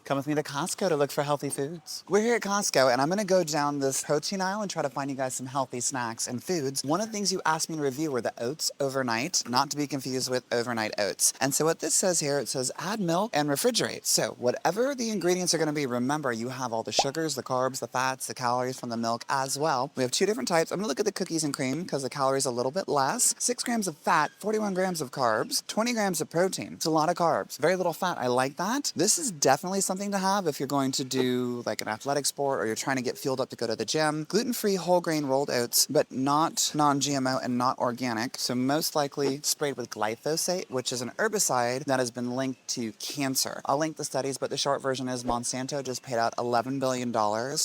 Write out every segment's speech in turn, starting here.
Come with me to Costco to look for healthy foods. We're here at Costco, and I'm gonna go down this protein aisle and try to find you guys some healthy snacks and foods. One of the things you asked me to review were the oats overnight, not to be confused with overnight oats. And so what this says here, it says add milk and refrigerate. So whatever the ingredients are gonna be, remember you have all the sugars, the carbs, the fats, the calories from the milk as well. We have two different types. I'm gonna look at the cookies and cream because the calories are a little bit less. 6 grams of fat, 41 grams of carbs, 20 grams of protein. It's a lot of carbs, very little fat. I like that. This is definitely something to have if you're going to do like an athletic sport or you're trying to get fueled up to go to the gym. Gluten-free whole grain rolled oats, but not non-GMO and not organic. So most likely sprayed with glyphosate, which is an herbicide that has been linked to cancer. I'll link the studies, but the short version is Monsanto just paid out $11 billion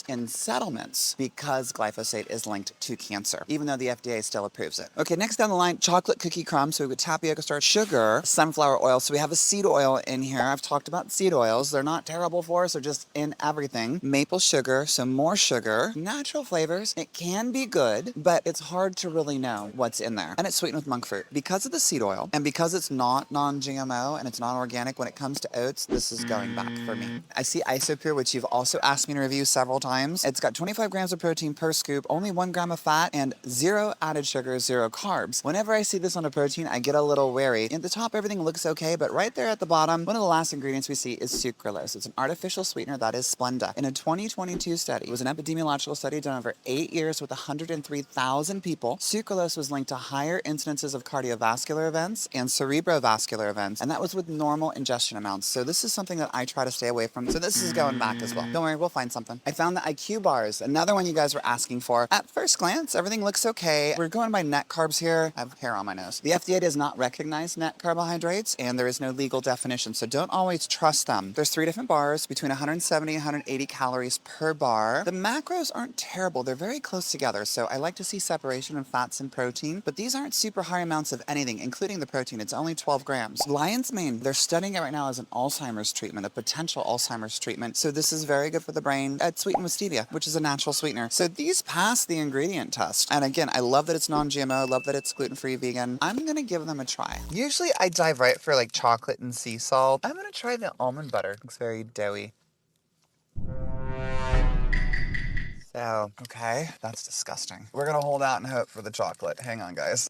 in settlements because glyphosate is linked to cancer, even though the FDA still approves it. Okay, next down the line, chocolate cookie crumbs. So we've got tapioca starch, sugar, sunflower oil. So we have a seed oil in here. I've talked about seed oils. They're not terrible for us. They're just in everything. Maple sugar, so more sugar, natural flavors. It can be good, but it's hard to really know what's in there. And it's sweetened with monk fruit. Because of the seed oil, and because it's not non-GMO and it's not organic, when it comes to oats, this is going back for me. I see Isopure, which you've also asked me to review several times. It's got 25 grams of protein per scoop, only 1 gram of fat, and 0 added sugar, 0 carbs. Whenever I see this on a protein, I get a little wary. At the top, everything looks okay, but right there at the bottom, one of the last ingredients we see is sucralose. It's an artificial sweetener that is Splenda. In a 2022 study, it was an epidemiological study done over 8 years with 103,000 people. Sucralose was linked to higher incidences of cardiovascular events and cerebrovascular events, and that was with normal ingestion amounts. So this is something that I try to stay away from. So this is going back as well. Don't worry, we'll find something. I found the IQ bars, another one you guys were asking for. At first glance, everything looks okay. We're going by net carbs here. I have hair on my nose. The FDA does not recognize net carbohydrates, and there is no legal definition, so don't always trust them. There's 3 different bars, between 170 and 180 calories per bar. The macros aren't terrible. They're very close together, so I like to see separation in fats and protein, but these aren't super high amounts of anything, including the protein. It's only 12 grams. Lion's mane, they're studying it right now as an Alzheimer's treatment, a potential Alzheimer's treatment, so this is very good for the brain. It's sweetened with stevia, which is a natural sweetener. So these pass the ingredient test, and again, I love that it's non-GMO, love that it's gluten-free, vegan. I'm gonna give them a try. Usually I dive right for like chocolate and sea salt. I'm gonna try the almond butter. Looks very doughy. So, okay, that's disgusting. We're gonna hold out and hope for the chocolate. Hang on, guys.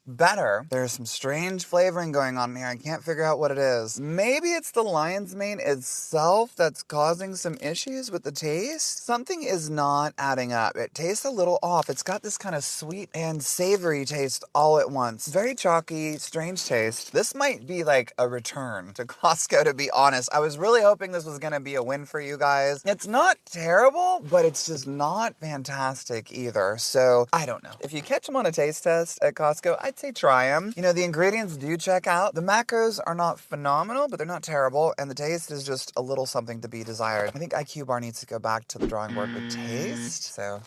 Better. There's some strange flavoring going on here. I can't figure out what it is. Maybe it's the lion's mane itself that's causing some issues with the taste. Something is not adding up. It tastes a little off. It's got this kind of sweet and savory taste all at once. Very chalky, strange taste. This might be like a return to Costco, to be honest. I was really hoping this was gonna be a win for you guys. It's not terrible, but it's just not fantastic either. So I don't know. If you catch them on a taste test at Costco, I'd say try them. You know, the ingredients do check out. The macros are not phenomenal, but they're not terrible, and the taste is just a little something to be desired. I think IQ Bar needs to go back to the drawing board with taste, so